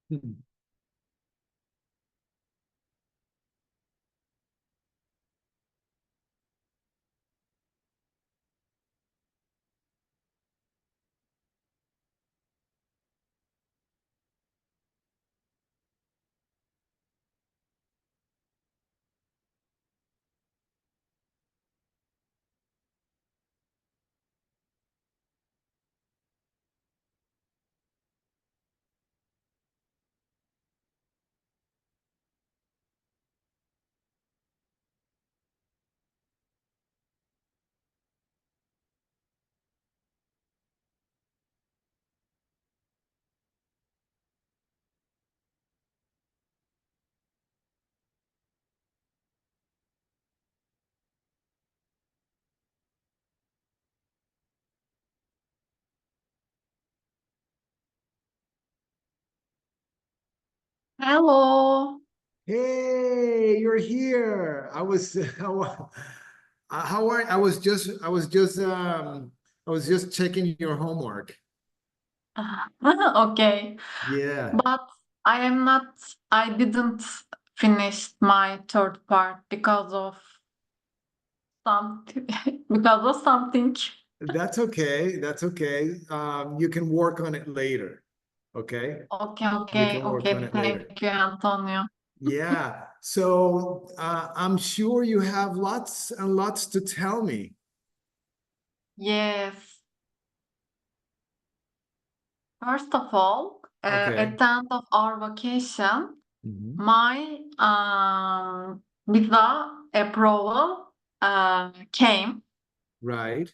Hmm. Hello. Hey, you're here. I was how are I was just checking your homework. Okay, Yeah, but I didn't finish my third part because of something, because of something. that's okay. That's okay. You can work on it later. Okay? Okay, You okay, can work on okay. it later. Thank you, Antonio. Yeah. So I'm sure you have lots and lots to tell me. Yes. First of all, Okay. at the end of our vacation, Mhm. my visa approval came, Right.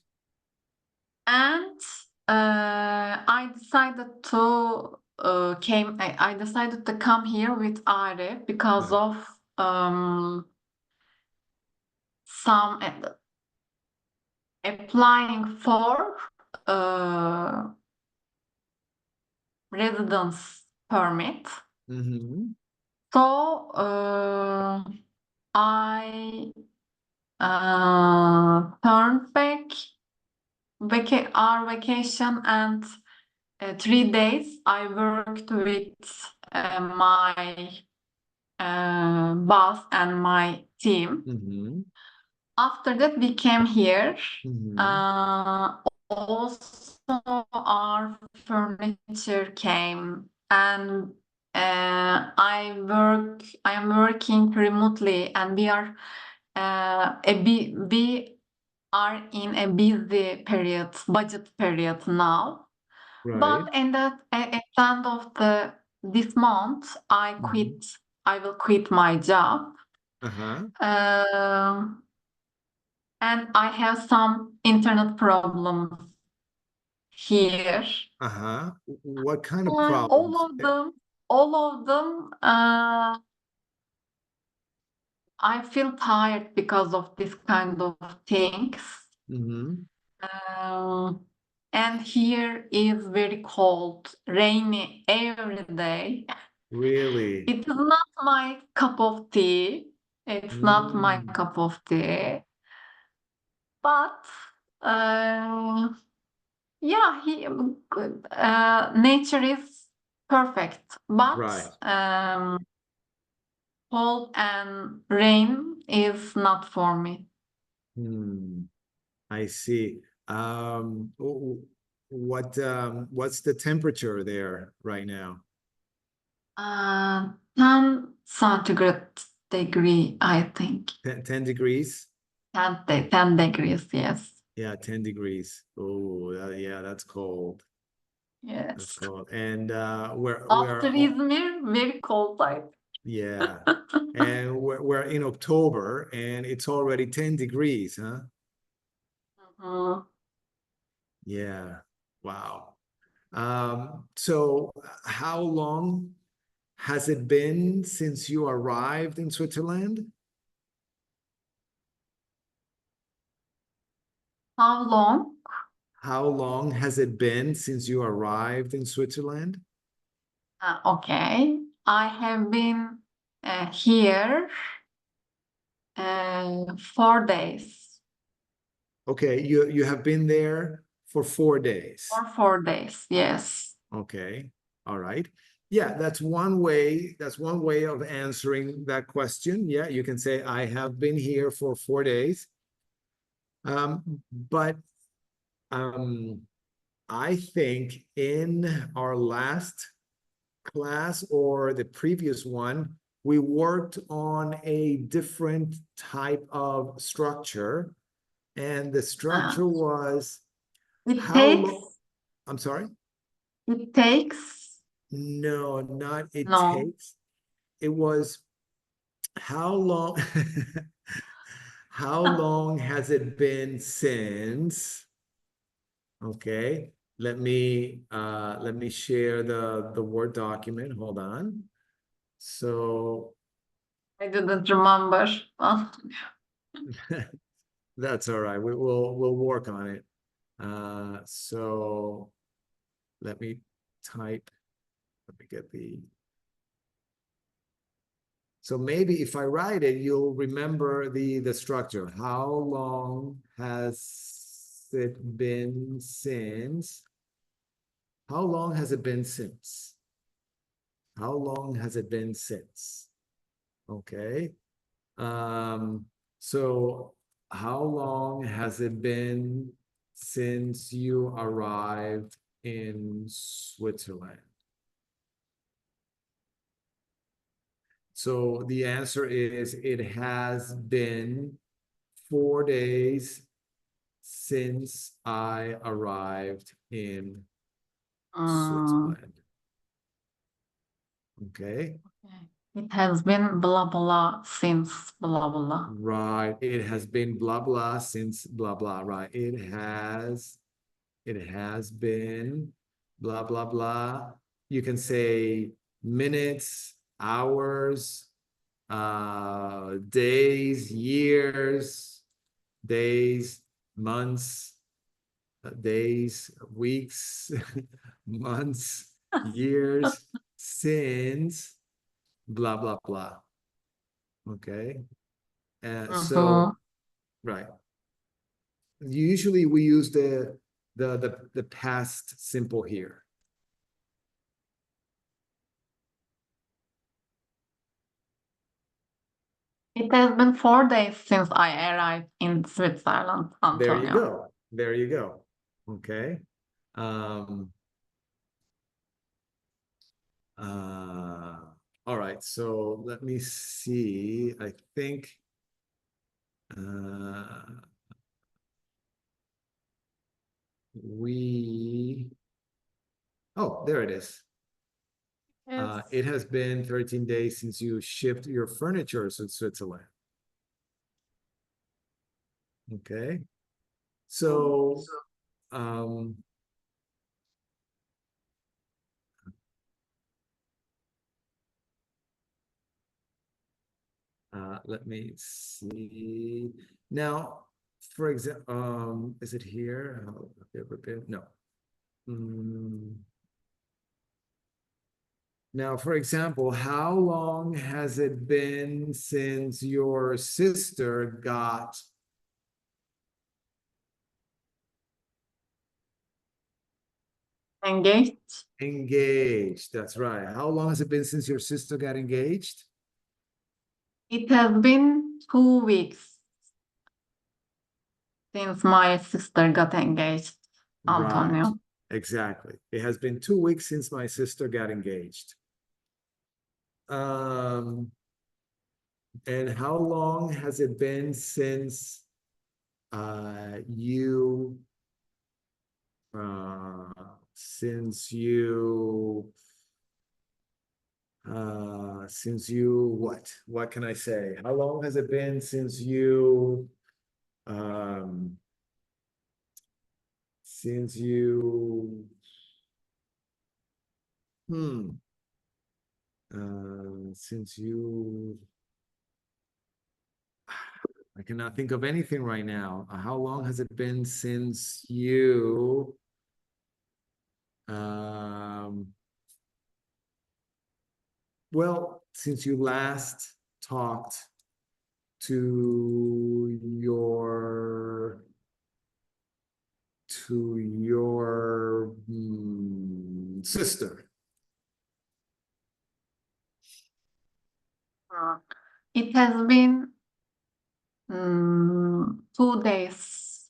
and I decided to I decided to come here with Arif because Right. of some applying for uh, residence permit. Hmm. So I turned our vacation, and 3 days I worked with my boss and my team. Hmm. After that, we came here. Hmm. Uh, Also, our furniture came, and I am working remotely, and we are in a busy period, budget period now. Right. But at the end of this month, Mhm. I will quit my job. Uh-huh. Uh, and I have some internet problems here. Uh-huh. What kind of Uh, all problems? of them, all of them, I feel tired because of this kind of things. Mm-hmm. Um, and here is very cold, rainy every day. Really? It is not my cup of tea. It's not my Mm. cup of tea. But uh, yeah, nature is perfect, but Right. cold and rain is not for me. Hmm. I see. What's the temperature there right now? 10 centigrade degree, I think. 10 degrees? 10 degrees, yes. Yeah, 10 degrees. Oh, yeah, that's cold. That's Yes. cold. And After Izmir, very cold, I yeah. think. And we're in October and it's already 10 degrees, huh? Mhm. Yeah. Wow. So how long has it been since you arrived in Switzerland? How long? How long has it been since you arrived in Switzerland? Okay. I have been here 4 days. Okay, you have been there for 4 days. For 4 days, yes. Okay, all right. Yeah, that's one way. That's one way of answering that question. Yeah, you can say, I have been here for 4 days. But I think in our last class or the previous one, we worked on a different type of structure. And the structure was It how takes. long? I'm sorry? It takes. No, not it No. takes. It was how long how long has it been since? Okay, let me share the Word document. Hold on. So I didn't remember. that's all right. We'll work on it. So let me type. Let me get the. So maybe if I write it, you'll remember the structure. How long has it been since? How long has it been since? How long has it been since? Okay. So how long has it been since you arrived in Switzerland? So the answer is it has been 4 days since I arrived in Switzerland. Okay. It has been blah blah since blah blah. Right. It has been blah blah since blah blah. Right. It has been blah blah blah. You can say minutes, hours, days, years, days, months, days, weeks, months, years, since blah blah blah. Okay. So right. Usually we use the past simple here. It has been 4 days since I arrived in Switzerland, There you Antonio. go. There you go. Okay. All right. So let me see. I think we. Oh, there it is. It has been 13 days since you shipped your furniture to Switzerland. Okay. So, let me see. Now, for example, is it here? Have you ever been? No. Now, for example, how long has it been since your sister got Engaged. engaged? That's right. How long has it been since your sister got engaged? It has been 2 weeks since my sister got engaged, Right. Antonio. Exactly. It has been 2 weeks since my sister got engaged. And how long has it been since you since you what can I say? How long has it been since you since you since you I cannot think of anything right now. How long has it been since you well, since you last talked to your sister? It has been 2 days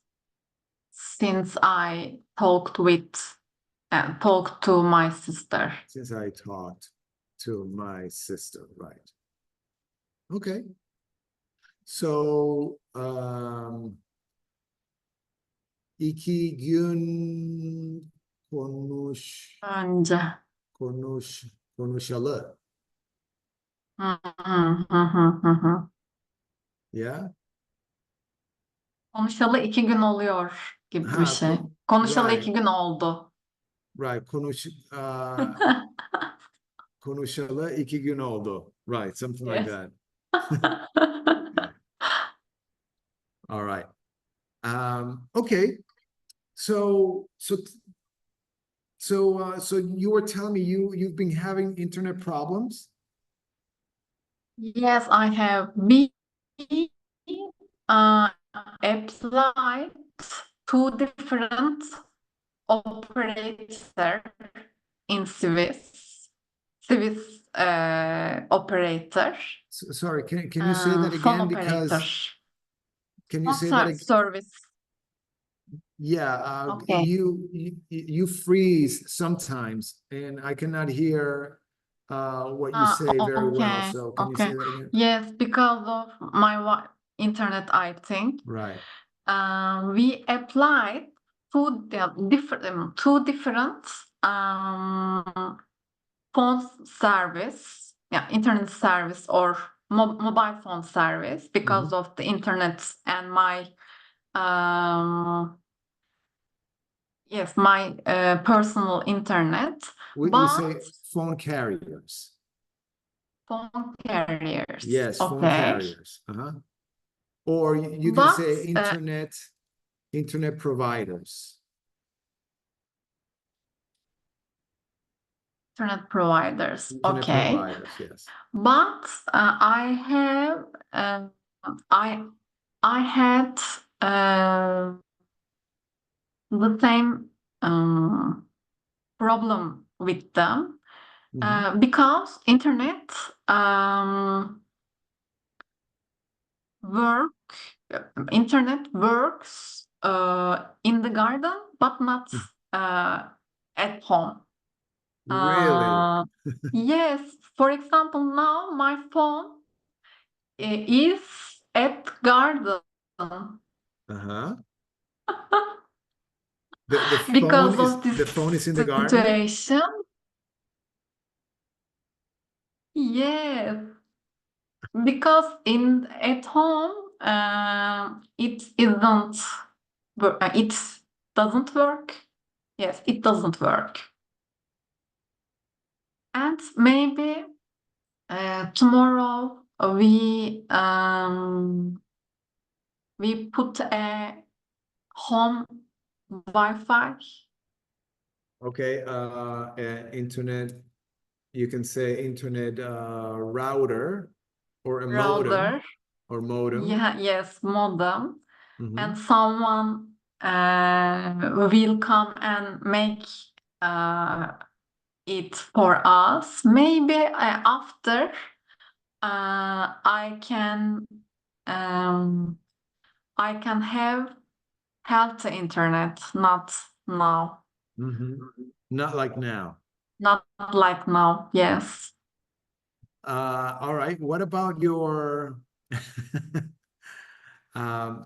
since I talked to my sister. Since I talked to my sister, right? Okay. So, iki gün Önce. konuşalı. Hı hı hı hı hı. Yeah. Konuşalı 2 gün oluyor gibi bir Ha, şey. Konuşalı right, 2 gün oldu. right. Konuşalı 2 gün oldu. Right, something like Yes. that. All right. Okay. So you were telling me you've been having internet problems? Yes, I have. We uh, applied two different operator in Swiss operator, Sorry, can you say that phone again? operator, Because can you phone say that again? service. Yeah, Okay. you freeze sometimes, and I cannot hear what you say very well. Okay, So can you say okay. that again? Yes, because of my internet, I think. Right. We applied two different phone service, yeah, internet service or mobile phone service because Mhm. of the internet and my yes, my personal internet, We but say phone carriers. phone carriers. Yes, phone Okay, carriers. Or you can but say internet providers. internet providers. Internet Okay, providers, yes. but I have I had the same problem with them Mhm. because internet work internet works in the garden but not at home. Really? Yes, for example, now my phone is at garden Uh-huh. The phone because is of this the phone is in the garden? situation. Yes, because in at home it isn't it doesn't work. Yes, it doesn't work. And maybe tomorrow we put a home Wi-Fi Okay, internet, you can say internet router or a modem router. or modem. Yeah, yes, modem. Mhm. And someone will come and make uh, it for us. Maybe after um, I can have healthy internet, not now, Mhm. Not like now. not like now. Yes, All right. What about your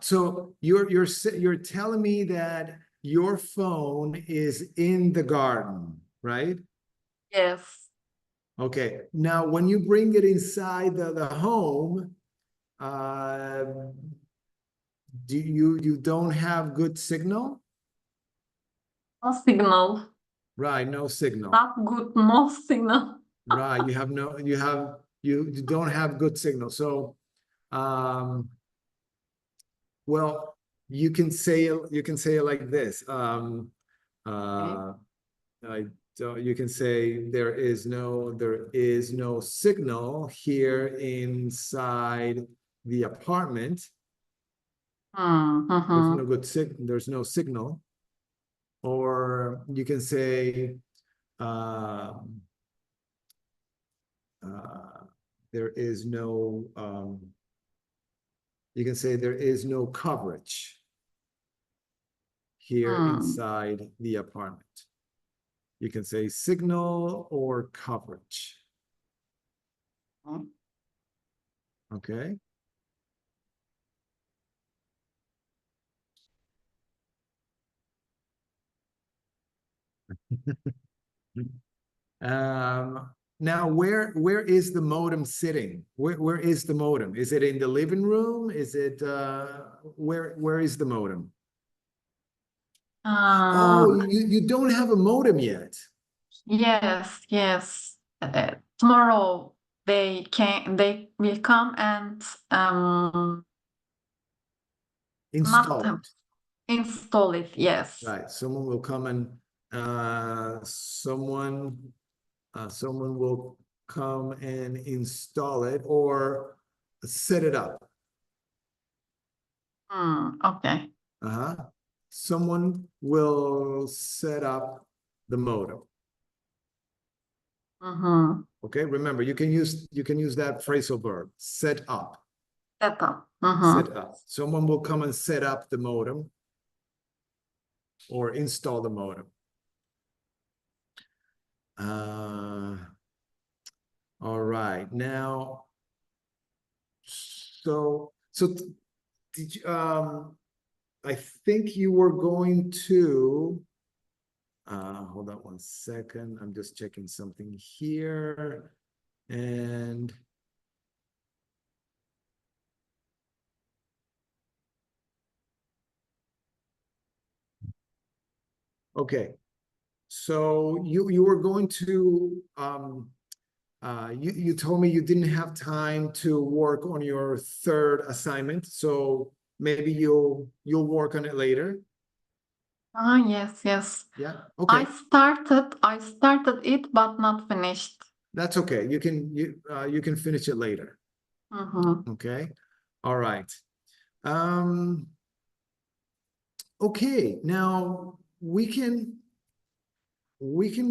so you're telling me that your phone is in the garden, right? yes. Okay. Now, when you bring it inside the home, uh, do you don't have good signal? No signal, Right, no signal. not good. No signal. Right, you don't have good signal. So, um, well, you can say it like this. Okay. Uh, I don't, you can say there is no signal here inside the apartment. Mm-hmm. There's no signal. Or you can say um, uh, there is no, you can say there is no coverage here inside the apartment. You can say signal or coverage. Okay. Now where is the modem sitting? Where is the modem? Is it in the living room? Is it where is the modem? Oh, you don't have a modem yet. Yes, yes. Tomorrow they will come and Install not it. install it. Yes. Right. Someone will come and someone will come and install it or set it up. Okay. Someone will set up the modem. Okay, remember you can use that phrasal verb, set up. Set up. Set up. Someone will come and set up the modem or install the modem. All right. Now, so did you, I think you were going to, hold on one second. I'm just checking something here. And okay. So you were going to, you told me you didn't have time to work on your third assignment. So maybe you'll work on it later. Yes, yes. Yeah. Okay. I started it, but not finished. That's okay. You can finish it later. Okay. All right. Okay. Now we can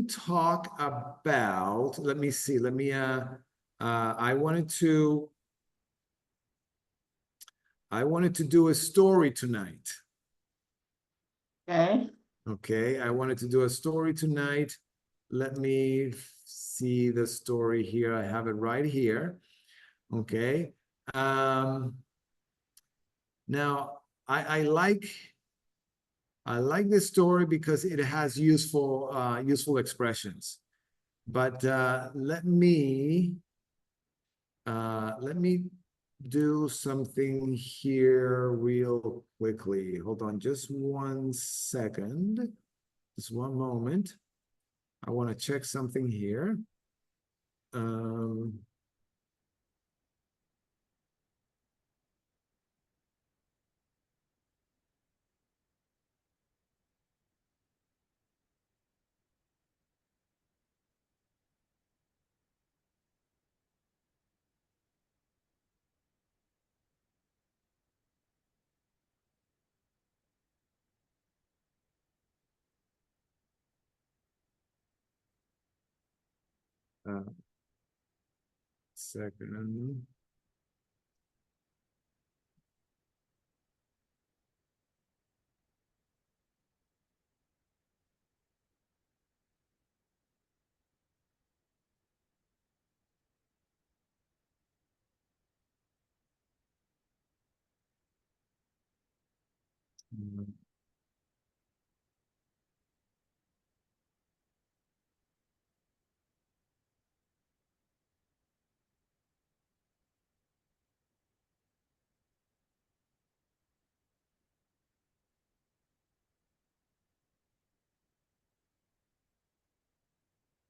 talk about, let me see. Let me I wanted to do a story tonight. Okay. Okay, I wanted to do a story tonight. Let me see the story here. I have it right here. Okay. Now I like this story because it has useful expressions. But let me do something here real quickly. Hold on just 1 second. Just one moment. I want to check something here. Second.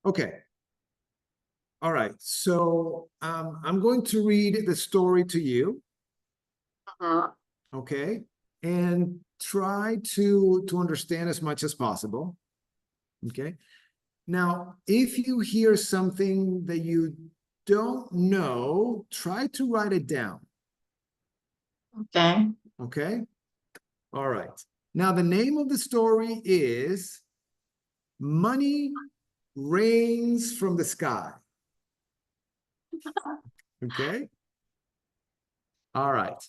Okay. All right. So I'm going to read the story to you. Okay. And try to understand as much as possible. Okay. Now, if you hear something that you don't know, try to write it down. Okay. Okay. All right. Now, the name of the story is Money Rains from the Sky. Okay. All right.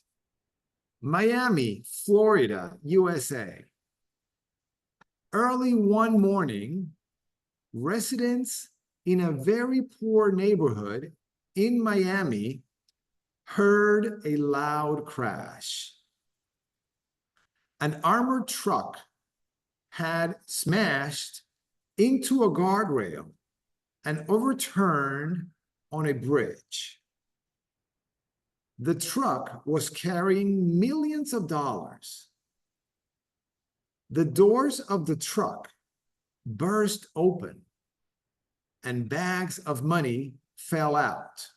Miami, Florida, USA. Early one morning, residents in a very poor neighborhood in Miami heard a loud crash. An armored truck had smashed into a guardrail and overturned on a bridge. The truck was carrying millions of dollars. The doors of the truck burst open and bags of money fell out.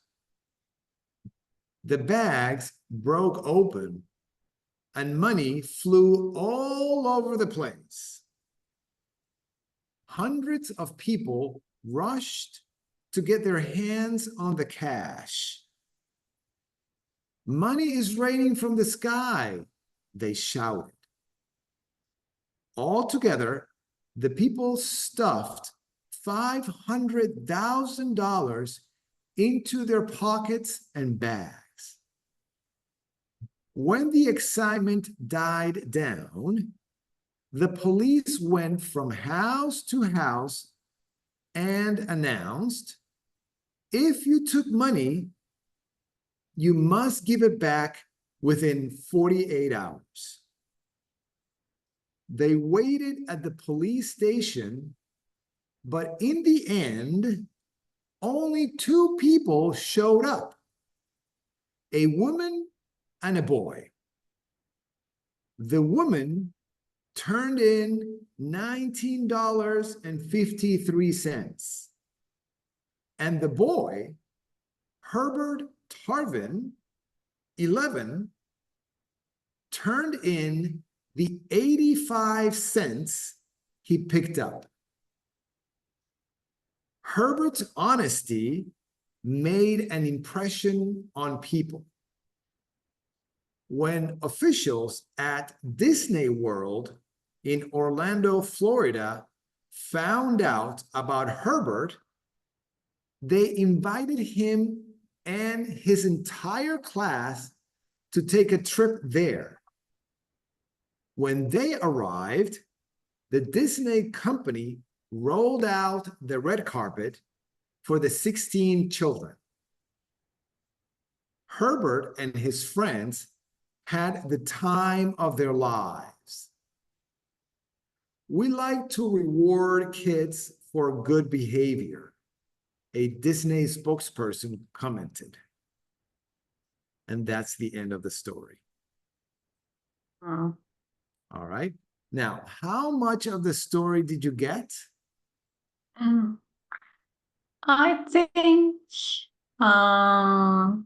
The bags broke open and money flew all over the place. Hundreds of people rushed to get their hands on the cash. Money is raining from the sky, they shouted. Altogether, the people stuffed $500,000 into their pockets and bags. When the excitement died down, the police went from house to house and announced, if you took money, you must give it back within 48 hours. They waited at the police station, but in the end, only two people showed up, a woman and a boy. The woman turned in $19.53, and the boy, Herbert Tarvin, 11, turned in the 85 cents he picked up. Herbert's honesty made an impression on people. When officials at Disney World in Orlando, Florida, found out about Herbert, they invited him and his entire class to take a trip there. When they arrived, the Disney company rolled out the red carpet for the 16 children. Herbert and his friends had the time of their lives. We like to reward kids for good behavior, a Disney spokesperson commented. And that's the end of the story. Mm. All right. Now, how much of the story did you get? I think 70%.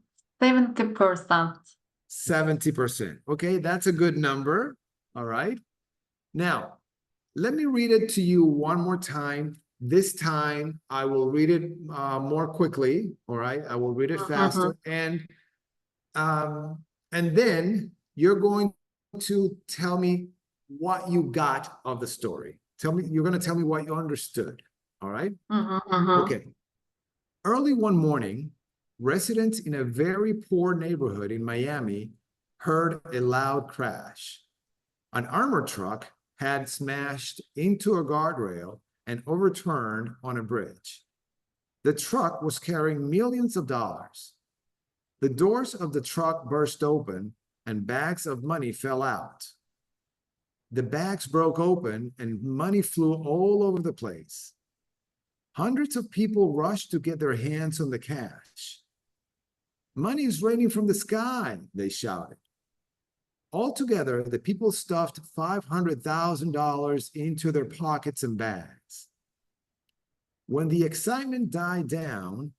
70%. Okay, that's a good number. All right. Now, let me read it to you one more time. This time, I will read it more quickly. All right, I will read it faster, and then you're going to tell me what you got of the story. You're going to tell me what you understood. All right. Okay. Early one morning, residents in a very poor neighborhood in Miami heard a loud crash. An armored truck had smashed into a guardrail and overturned on a bridge. The truck was carrying millions of dollars. The doors of the truck burst open and bags of money fell out. The bags broke open and money flew all over the place. Hundreds of people rushed to get their hands on the cash. Money is raining from the sky, they shouted. Altogether, the people stuffed $500,000 into their pockets and bags. When the excitement died down,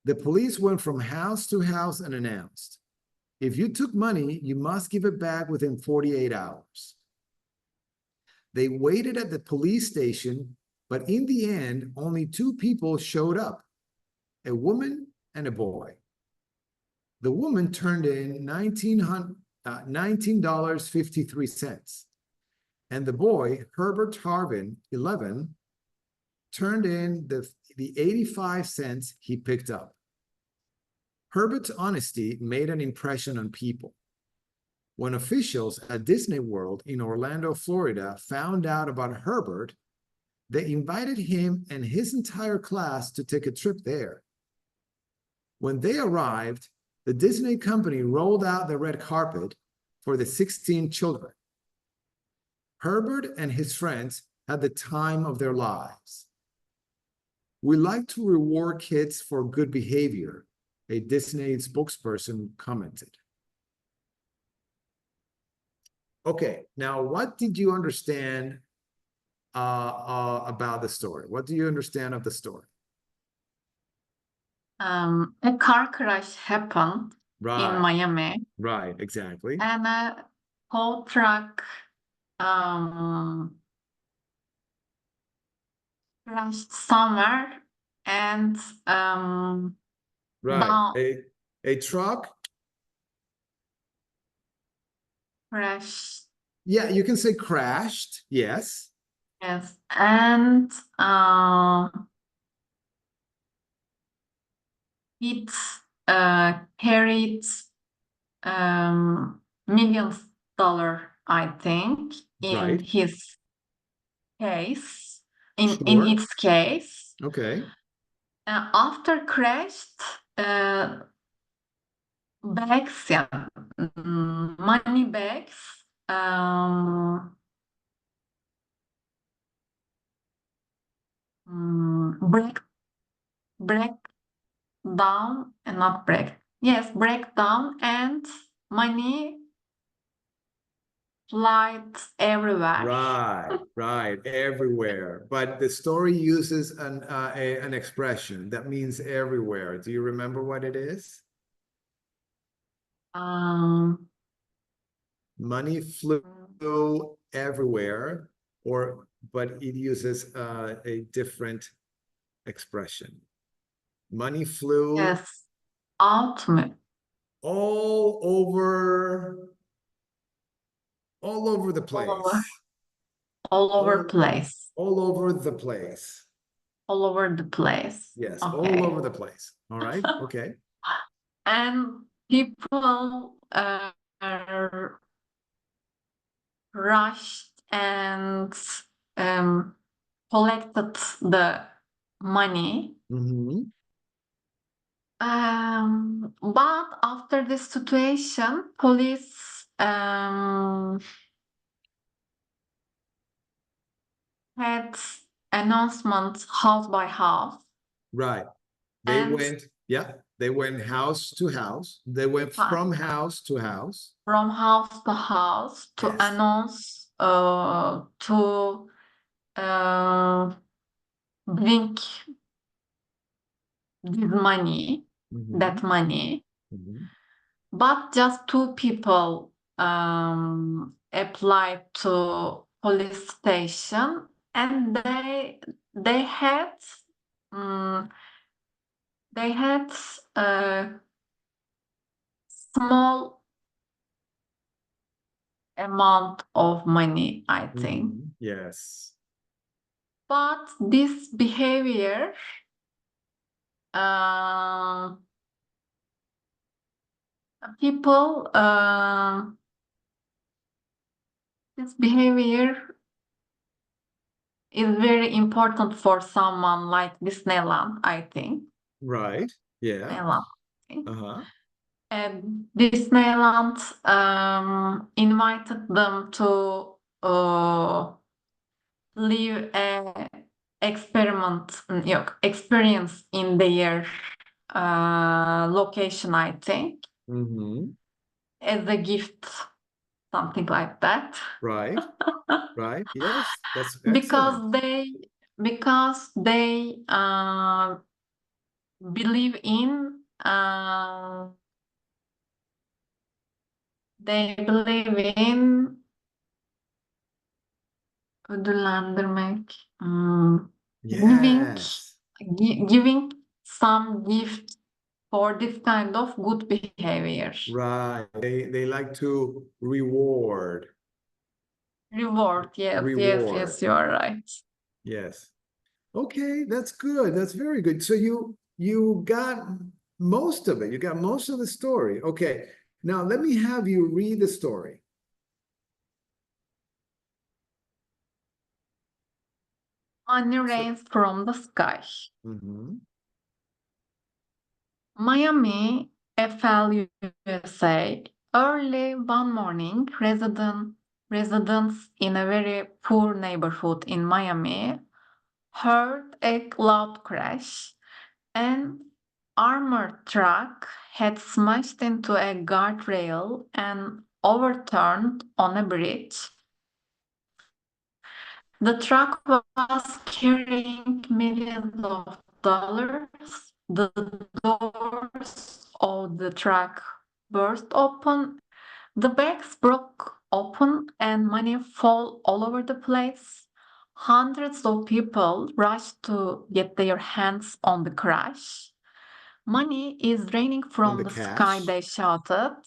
the police went from house to house and announced, if you took money, you must give it back within 48 hours. They waited at the police station, but in the end, only two people showed up, a woman and a boy. The woman turned in $19.53, and the boy, Herbert Tarvin, 11, turned in the 85 cents he picked up. Herbert's honesty made an impression on people. When officials at Disney World in Orlando, Florida, found out about Herbert, they invited him and his entire class to take a trip there. When they arrived, the Disney company rolled out the red carpet for the 16 children. Herbert and his friends had the time of their lives. We like to reward kids for good behavior, a Disney spokesperson commented. Okay, now what did you understand about the story? What do you understand of the story? A car crash happened in Right, Miami, right, exactly. and a tow truck crashed somewhere, and Right. down A truck. crashed. Yeah, you can say crashed. Yes. Yes, and it carried millions dollar, I think, in Right. his case, in Sure. its case. Okay. After crashed, bags, yeah, money bags, break break down and not break. Yes, break down, and money flight everywhere. Right, right, everywhere. But the story uses an expression that means everywhere. Do you remember what it is? Um, Money flew everywhere, but it uses a different expression. Money flew yes, ultimate, all over, all over the all over, place. all over All, place, all over the place. all over the place. Yes, all Okay. over the place. All right. Okay. And people rushed and collected the money. Mm-hmm. But after this situation, police had announcements house by house, Right. They and went, yeah, they went house to house. They went from house to house. from house to house to Yes. announce to bring this money, Mm-hmm. that money. Mm-hmm. But just two people applied to police station, and they had um, they had a small amount of money, I think. Mm-hmm. Yes. But this behavior uh, people this behavior is very important for someone like Disneyland, I think. Right. Yeah. Disneyland. I think. Uh-huh. And Disneyland invited them to live a experience in their location, I think, Mm-hmm. as a gift, something like that. Right. Right. Yes. That's excellent. because they because believe in they believe in ödüllendirmek, giving Yes. giving some gift for this kind of good behavior. Right. They like to reward. Reward, yes, Reward. you are right. Yes. Okay, that's good. That's very good. So you got most of it. You got most of the story. Okay. Now let me have you read the story. Money rains from the sky. Mhm. Miami, FLUSA. Early one morning, residents in a very poor neighborhood in Miami heard a loud crash. An armored truck had smashed into a guardrail and overturned on a bridge. The truck was carrying millions of dollars. The doors of the truck burst open. The bags broke open and money fell all over the place. Hundreds of people rushed to get their hands on the crash. Money is raining On from the the sky, cash. they shouted.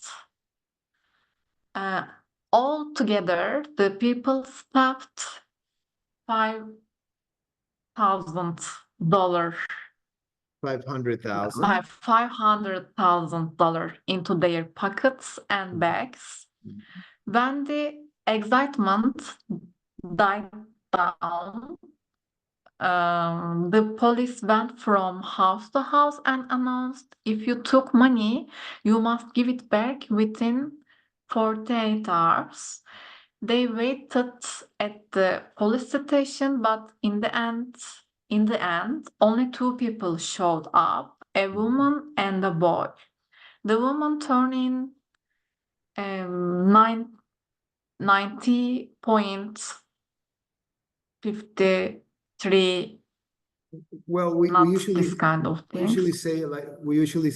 Uh, all together, the people stuffed $5,000 500,000. $500,000 into their pockets and bags. When the excitement died down, the police went from house to house and announced, if you took money, you must give it back within 48 hours. They waited at the police station, but in the end, only two people showed up, a woman and a boy. The woman turned in 90.53. Well, we Not usually this kind of we usually things.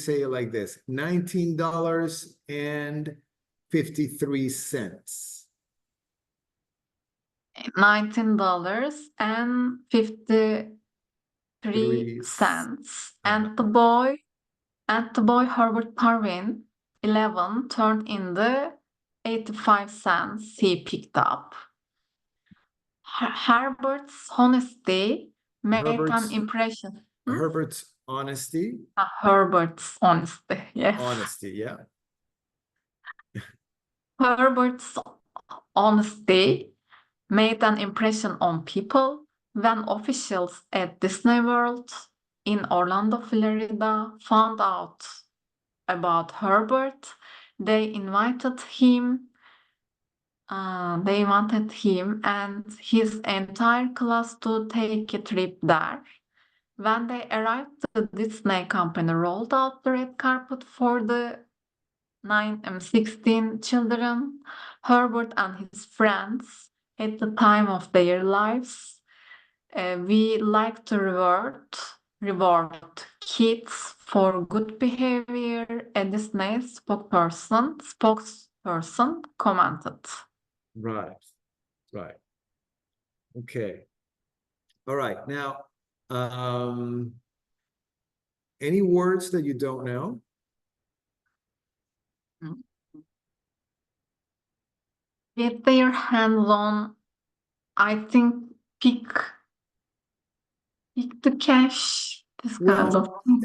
say it like this: $19.53. $19.53. 3 And the boy Herbert Parvin, 11, turned in the 85 cents he picked up. Herbert's honesty made an Herbert's impression. Herbert's honesty. Herbert's honesty, yes. Honesty, yeah. Herbert's honesty made an impression on people when officials at Disney World in Orlando, Florida found out about Herbert. They invited him. They wanted him and his entire class to take a trip there. When they arrived, the Disney company rolled out the red carpet for the 16 children. Herbert and his friends, at the time of their lives, we like to reward kids for good behavior. A Disney spokesperson commented. Right. Right. Okay. All right. Now, any words that you don't know? Get their hands on, I think, pick the cash, this kind of Well, thing.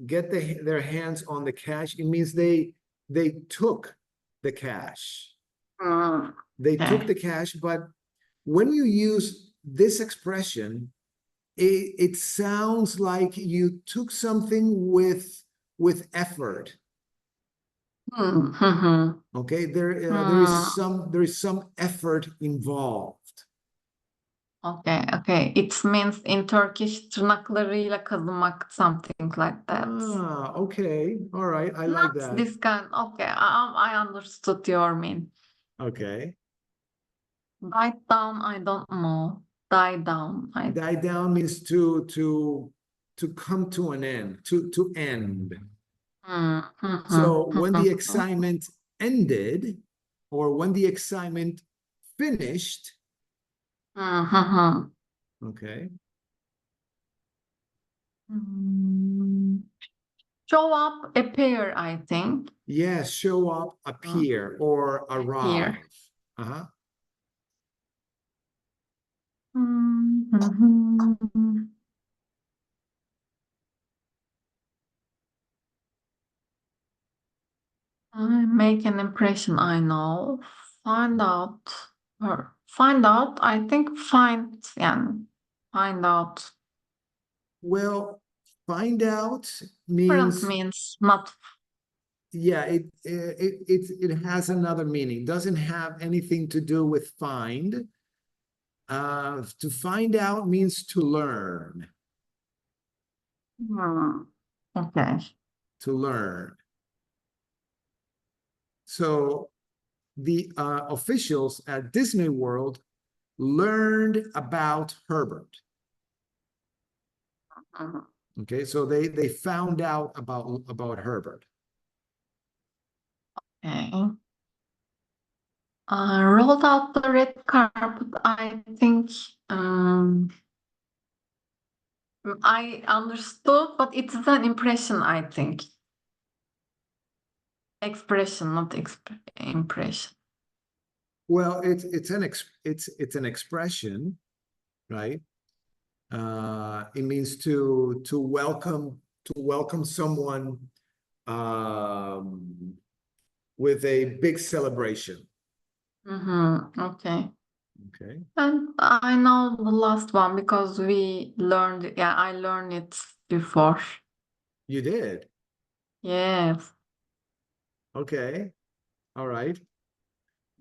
get their hands on the cash. It means they took the cash. They took the cash, but when you use this expression, it sounds like you took something with effort. Okay, there is some effort involved. Okay. It means in Turkish tırnaklarıyla kazımak, something like that. Okay. All right. I like Not that. this kind. Okay, I understood your mean. Okay. Die down, I don't know. Die down. Die down means to come to an end, to end. So when the excitement ended, or when the excitement finished, okay. Show up, appear, I think. Yes, show up, appear, or arrive. Here. Uh-huh. Make an impression, I know. Find out. Or find out, I think find, yani find out. Well, find out Different means, means not. yeah, it has another meaning. Doesn't have anything to do with find. To find out means to learn, Hmm. Okay. to learn. So the officials at Disney World learned about Herbert. Mhm. Okay, so they found out about Herbert. Okay. Rolled out the red carpet, I think. I understood, but it's an impression, I think. Expression, not impression. Well, it's an expression, right? It means to welcome someone um, with a big celebration. Okay. Okay, And I know the last one because we learned, yeah, I learned it before. you did. Yes. Okay, all right.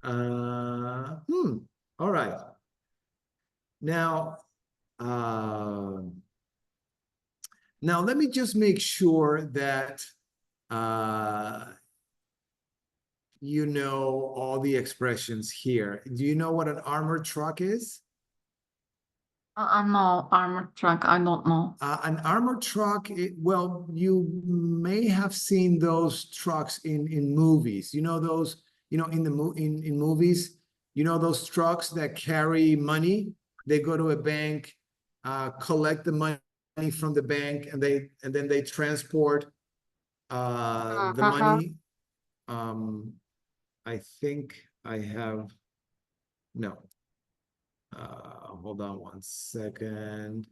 Uh, hmm. All right. Now, uh, now let me just make sure that uh, you know all the expressions here. Do you know what an armored truck is? No, armored truck, I don't know. An armored truck, well, you may have seen those trucks in movies. You know those, in movies, you know those trucks that carry money. They go to a bank, collect the money from the bank, and then they transport the Uh-huh. money. Um, I think I have no. Hold on one second.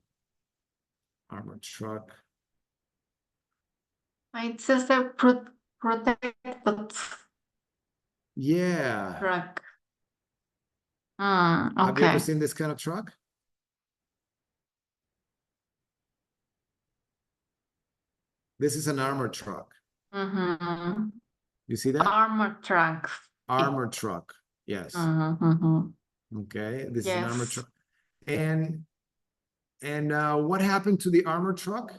Armored truck. It says a protected Yeah. truck. Have you ever Okay. seen this kind of truck? This is an armored truck. Mm-hmm. You see that? Armored truck. Armored truck. Yes. Mm-hmm. Okay. This is an armored Yes. truck. And what happened to the armored truck?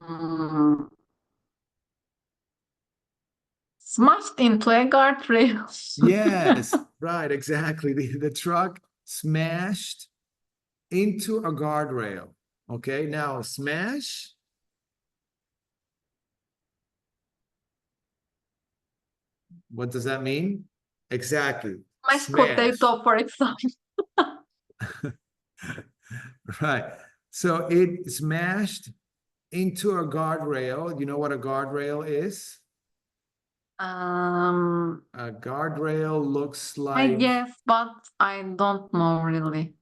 Mm. Smashed into a guardrail. Yes, right, exactly. The truck smashed into a guardrail. Okay, now smash. What does that mean? Exactly. Mashed Smash. potato, for example. Right. So it smashed into a guardrail. You know what a guardrail is? Um, A guardrail looks I like, guess, but I don't know really.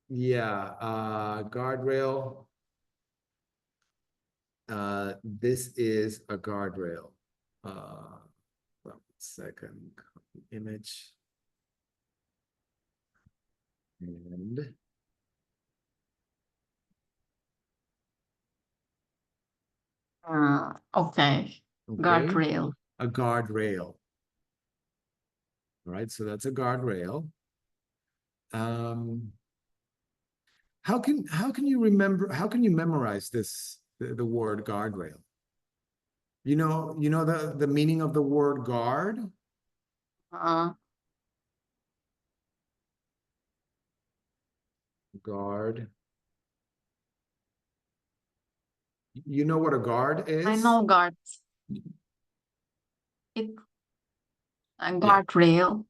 yeah, guardrail. This is a guardrail. One second, copy image. And Okay. okay, Guardrail. a guardrail. All right, so that's a guardrail. Um, how can you remember, how can you memorize the word guardrail? You know the meaning of the word guard? Uh, Guard. You know what a guard I is? know guard. It a Yeah. guardrail.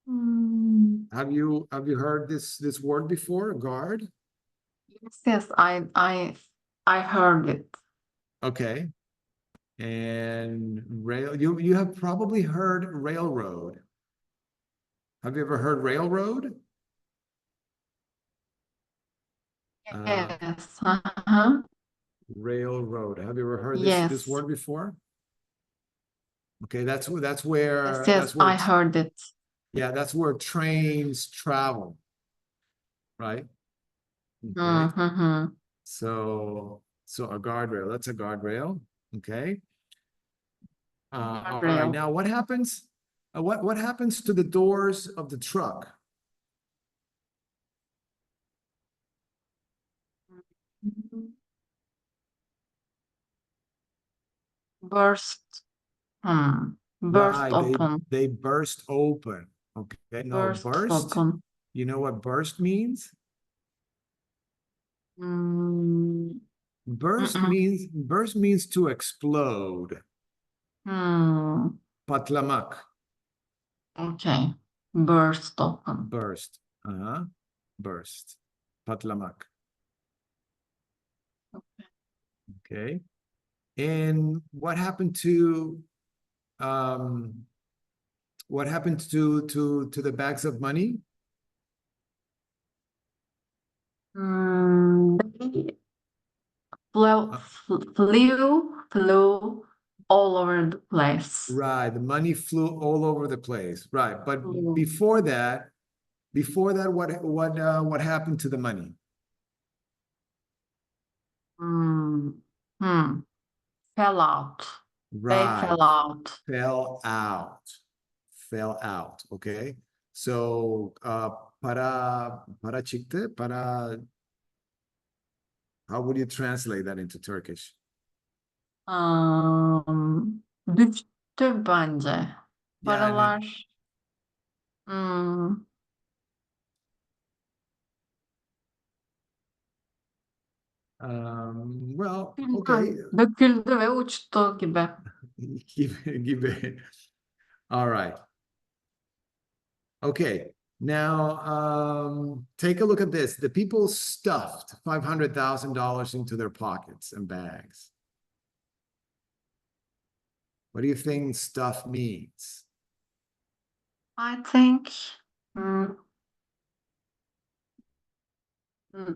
Mm, Have you heard this word before? Guard? yes, yes, I heard it. Okay. And rail, you have probably heard railroad. Have you ever heard railroad? Yes. Uh-huh. Railroad. Have you ever heard this Yes. word before? Okay, that's Yes, where yes, I heard it. yeah, that's where trains travel, right? Okay. Mm-hmm. So a guardrail, that's a guardrail. Okay. All right. Guardrail. Now what happens? What happens to the doors of the truck? Mhm. Burst. Hmm. Burst Right, open. they burst open. Okay. No, Burst burst. open. You know what burst means? Mm. Mm-mm. Burst means to explode. Hmm. Patlamak. Okay. Burst open. Burst. Uh-huh. Burst. Patlamak. Okay. And um what happened to the bags of money? They Uh, flew all over the place. right, the money flew all over the place. Right, but Flew. what happened to the money? Hmm. Hmm. Fell out. They Right, fell out. fell out. Fell out. Okay. So para çıktı, para, how would you translate that into Turkish? Düştü bence. Yani Paralar. Hmm. well, okay. Bilmem. Döküldü ve uçtu gibi. Gibi. All right. Okay. Now, take a look at this. The people stuffed $500,000 into their pockets and bags. What do you think stuff means? I think hmm, hmm,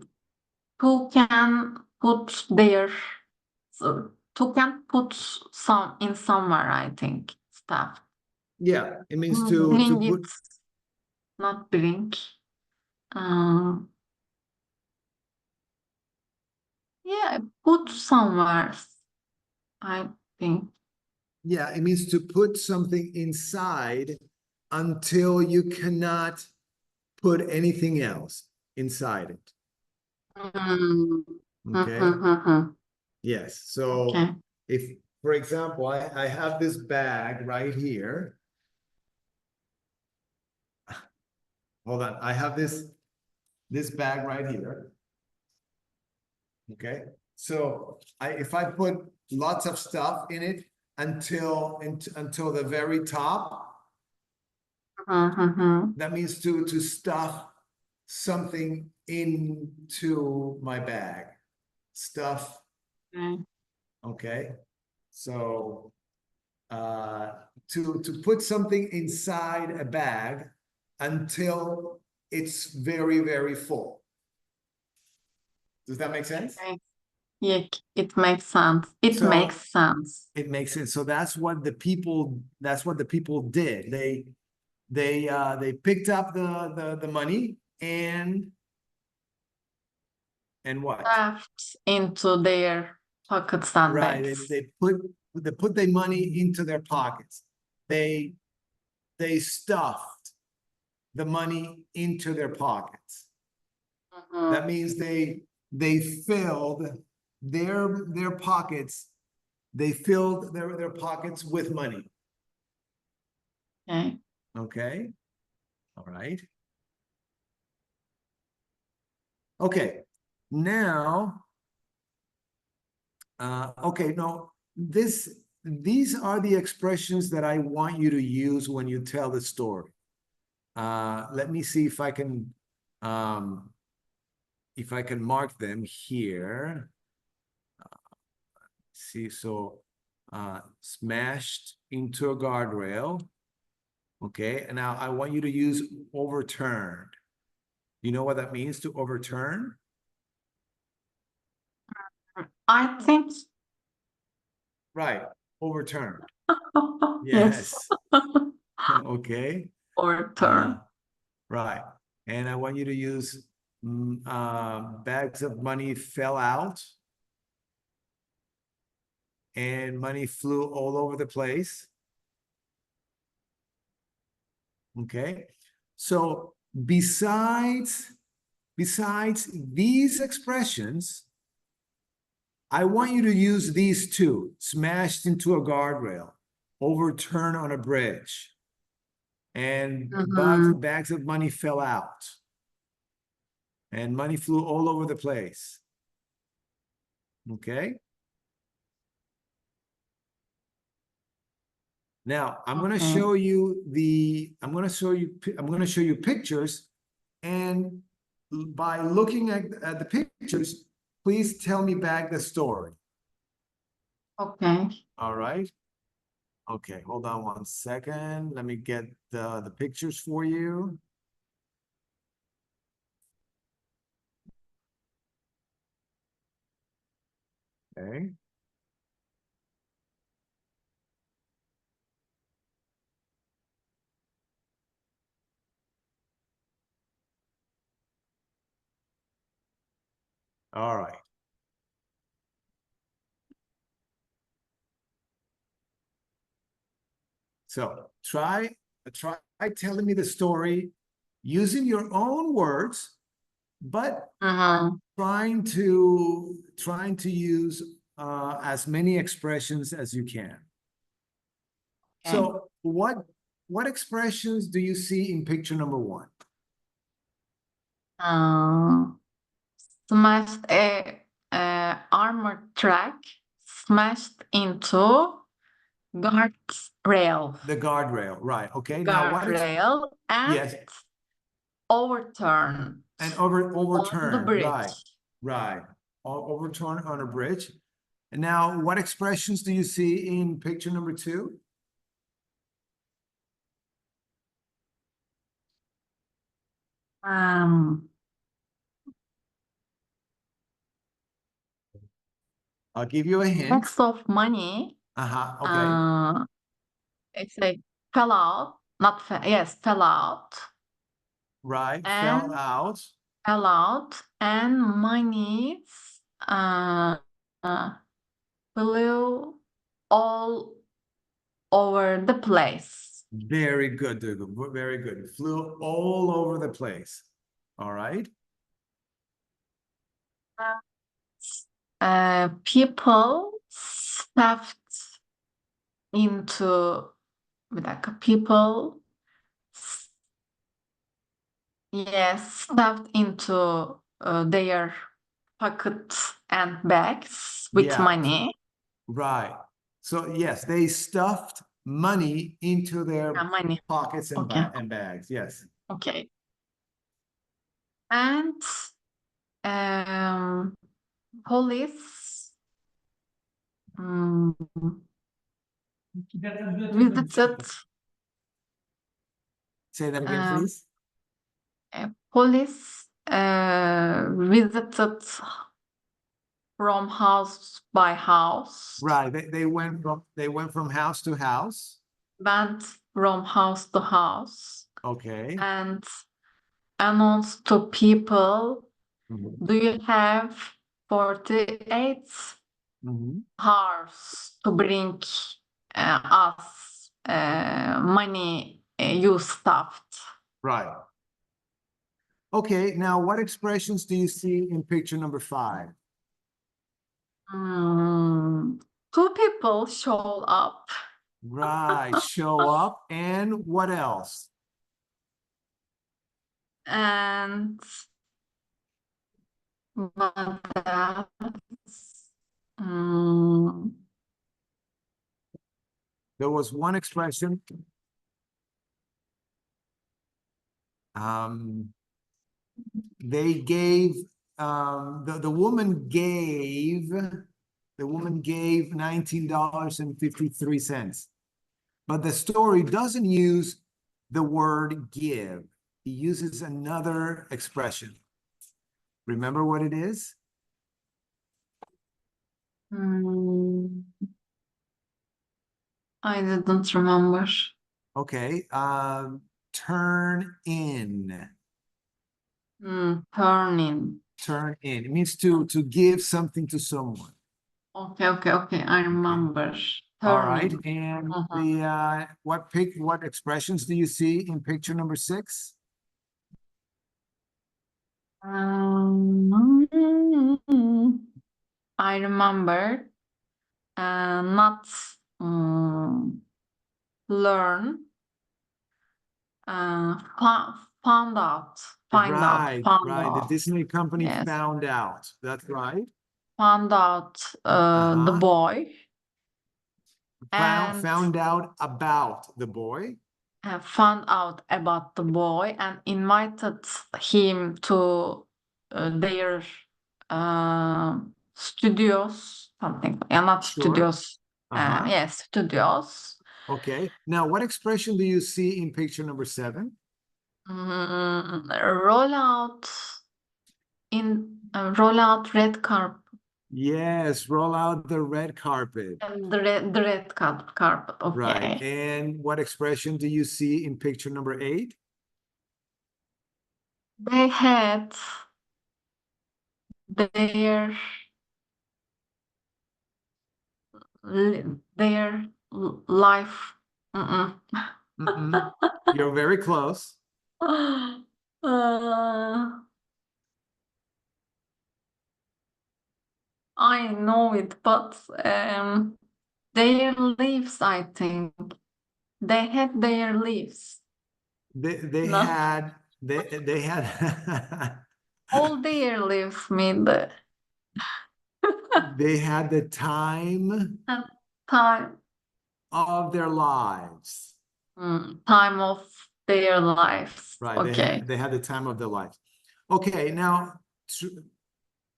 who can put their who can put some in somewhere, I think, stuff. Yeah, it means to Bring it, put. not bring. Um, yeah, put somewhere, I think. Yeah, it means to put something inside until you cannot put anything else inside it. Mm. Okay. Mhm. Yes. Okay. So if, for example, I have this bag right here. Hold on. I have this bag right here. Okay. So if I put lots of stuff in it until the very top, Mhm. that means to stuff something into my bag. Stuff. Okay. Okay. So to put something inside a bag until it's very, very full. Does that make sense? Okay. Yeah, it makes sense. It So makes sense. it makes sense. So that's what the people did. They picked up the money and what? Stuffed into their pockets and Right. bags. They put their money into their pockets. They stuffed the money into their pockets. Mhm. That means they filled their pockets. They filled their pockets with money. Okay. Okay. All right. Okay. Now, okay, no, these are the expressions that I want you to use when you tell the story. Let me see if I can mark them here. See, so smashed into a guardrail. Okay, and now I want you to use overturned. You know what that means, to overturn? I think Right, overturned. yes, Yes. Okay. overturn. Right. And I want you to use bags of money fell out and money flew all over the place. Okay. So besides these expressions, I want you to use these two: smashed into a guardrail, overturn on a bridge, and Mhm. bags of money fell out, and money flew all over the place. Okay. Now I'm going to Okay. show you I'm going to show you pictures, and by looking at the pictures, please tell me back the story. Okay. All right. Okay, hold on 1 second. Let me get the pictures for you. Okay. All right. So try telling me the story using your own words, but Mhm. trying to use as many expressions as you can. Okay. So what expressions do you see in picture number one? Smashed a armored truck smashed into guardrail. The guardrail, right? Okay. Now Guardrail and yes, overturned and on the overturn, right, bridge. right. Overturn on a bridge. And now, what expressions do you see in picture number two? Um, I'll give you a hint. Bags of money. Okay. It's like fell out, not fell, yes, fell out Right, fell and out. fell out, and monies uh, uh, flew all over the place. Very good, Duygu. Very good. Flew all over the place. All right. People stuffed into bir dakika, people yes stuffed into their pockets and bags with Yeah, money. right. So yes, they stuffed money into their Money. pockets and Okay. bags. Yes. Okay. And um, police visited Say that again, um, please. police visited from house by house, Right. They went from house to house. went from house to house, Okay. and announced to people, Mhm. do you have 48 Mhm. hours to bring us money you stuffed? Right. Okay. Now, what expressions do you see in picture number five? Two people show up Right. Show up. And what else? and what else? There was one expression. Um, they gave the woman gave $19.53. But the story doesn't use the word give. He uses another expression. Remember what it is? Hmm, I didn't remember. Okay. Turn in. Turning. Turn in. It means to give something to someone. Okay. I remember. All right. Turning. And Mhm. the what expressions do you see in picture number 6? Um, I remember not learn, found out, Right, found right. The out. Disney company Yes, found out. That's right. found out the Uh-huh. boy and Found out about the boy. found out about the boy and invited him to their studios, something. Yeah, not Sure. studios. Uh-huh. Yes, studios. Okay. Now, what expression do you see in picture number 7? Roll out roll out red carpet. Yes, roll out the red carpet. The red carpet. Right. Okay. And what expression do you see in picture number 8? They had their life. Mm-mm. Mm-mm. You're very close. Uh, I know it, but their lives, I think. They had their lives. They No, had they had all their lives mean the they had the time time, of their lives. time of their lives. Right. Okay. They had the time of their lives. Okay, now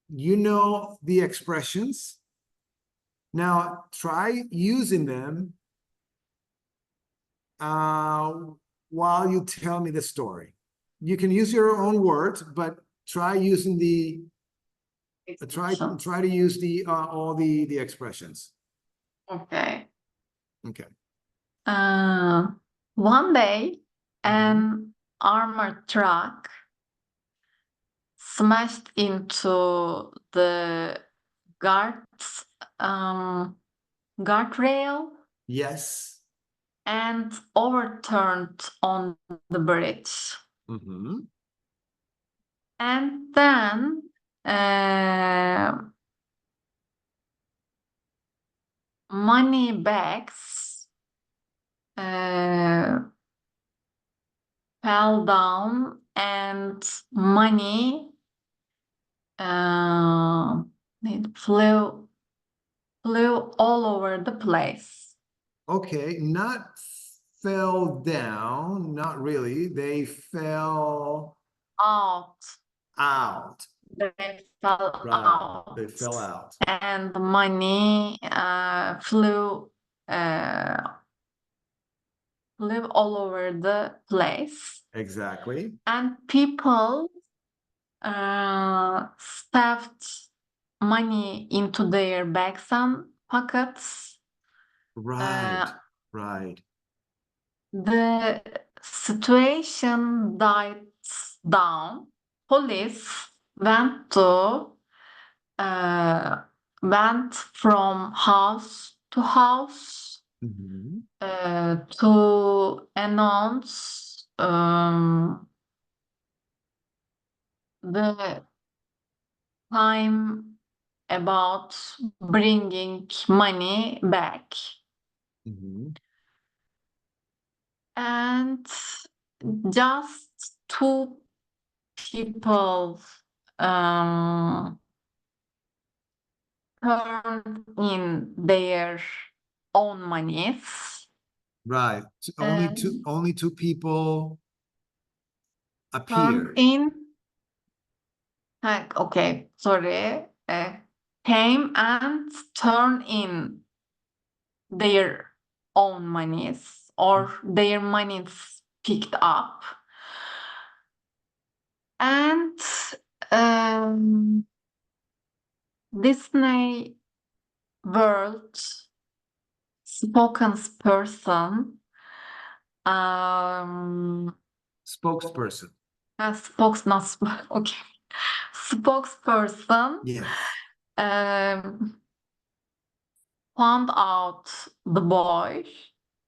you know the expressions. Now try using them uh, while you tell me the story. You can use your own words, but try using the try to use the all the expressions. Okay. Okay. One day, Mhm. an armored truck smashed into the guards guardrail Yes. and overturned on the bridge. Mhm. And then money bags uh, fell down and money uh, it flew all over the place. Okay, not fell down, not really. They fell Out. out. They fell Right. They out. fell out. And the money flew all over the place. Exactly. And people stuffed money into their bags and pockets. Right. Uh, Right. the situation died down. Police uh, went from house to house Mhm. to announce the time about bringing money back. Mhm. And just two people um, turned in their own monies. Right. Um, Only two people turned appeared. in, okay, sorry, came and turned in their own monies or their monies picked up. And um, Disney world spoken person. Um, Spokesperson. okay. Spokesperson Yes. um, found out the boy,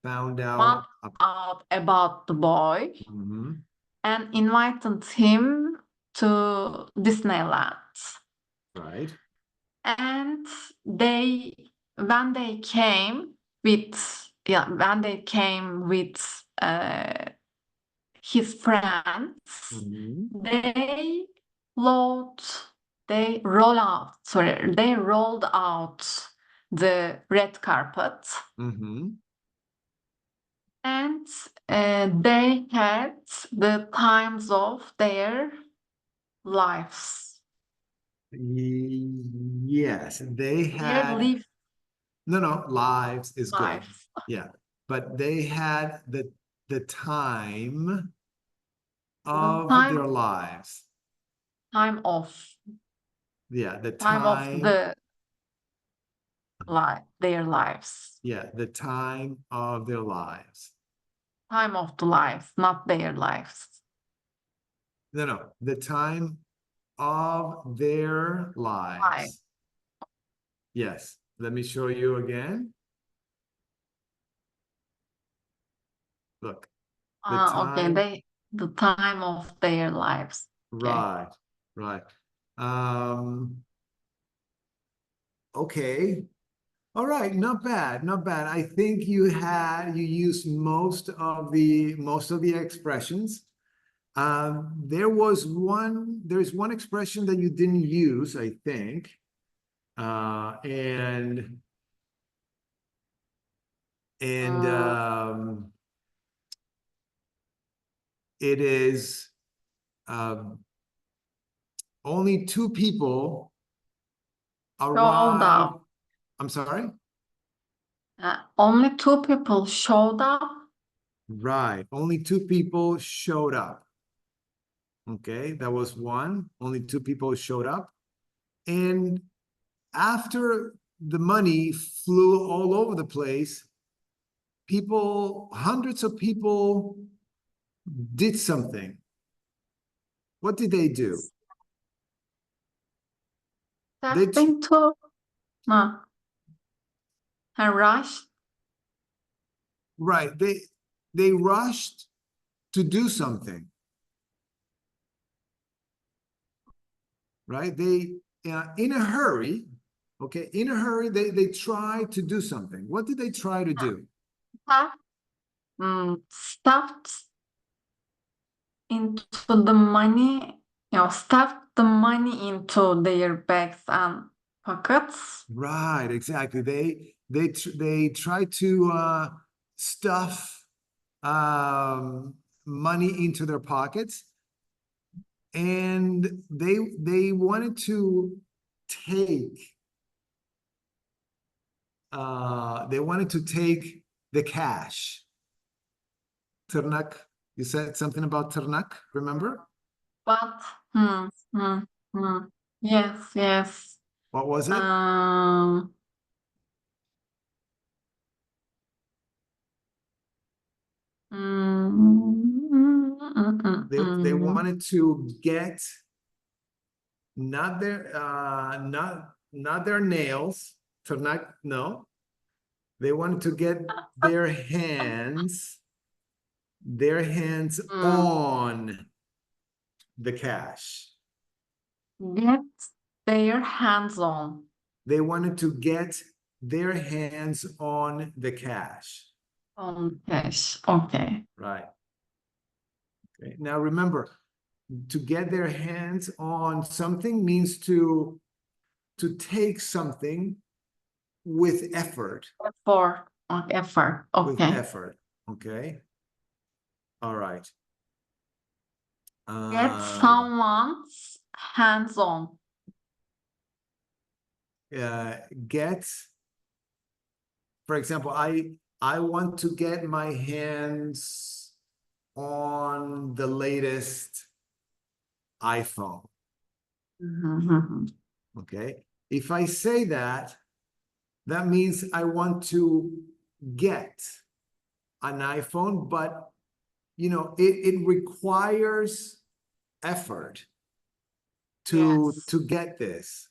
Found found out. out about the boy, Mhm. and invited him to Disneyland. Right. And when they came when they came with his friends, Mhm. they load, they rolled out the red carpet, Mhm. and they had the times of their lives. Yes, they Their had. No, lives is good. lives. Yeah, but they had the time The of their lives. time of Yeah, the time of time. their lives. Yeah, the time of their lives. Time of the lives, not their lives. No, the time of their Life. lives. Yes, let me show you again. Look, the Okay, time. the time of their lives. Okay. Right, right. Um, okay. All right, not bad, not bad. I think you used most of the expressions. There's one expression that you didn't use, I think. And and Mm, it is um, only two people showed arrive. up. I'm sorry. Only two people showed up. Right. Only two people showed up. Okay, that was one. Only two people showed up. And after the money flew all over the place, hundreds of people did something. What did they do? They tr- Stepping to no, and rushed. right. They rushed to do something. Right. They in a hurry. Okay, in a hurry. They tried to do something. What did they try to do? Stuffed, stuffed into the money, stuffed the money into their bags and pockets. Right, exactly. They try to stuff money into their pockets, and they wanted to take the cash. Tırnak. You said something about tırnak, remember? But hmm, hmm. Yes, yes. What was it? Um, They wanted to get not their nails. Tırnak, no. They wanted to get their hands mm. on the cash. Get their hands on. They wanted to get their hands on the cash. On cash. Okay. Right. Okay. Now remember, to get their hands on something means to take something with effort. Effort. With Okay. effort. Okay. All right. Get Uh, someone's hands on. get, for example, I want to get my hands on the latest iPhone. Mhm. Okay. If I say that, That means I want to get an iPhone, but it requires effort Yes. to get this,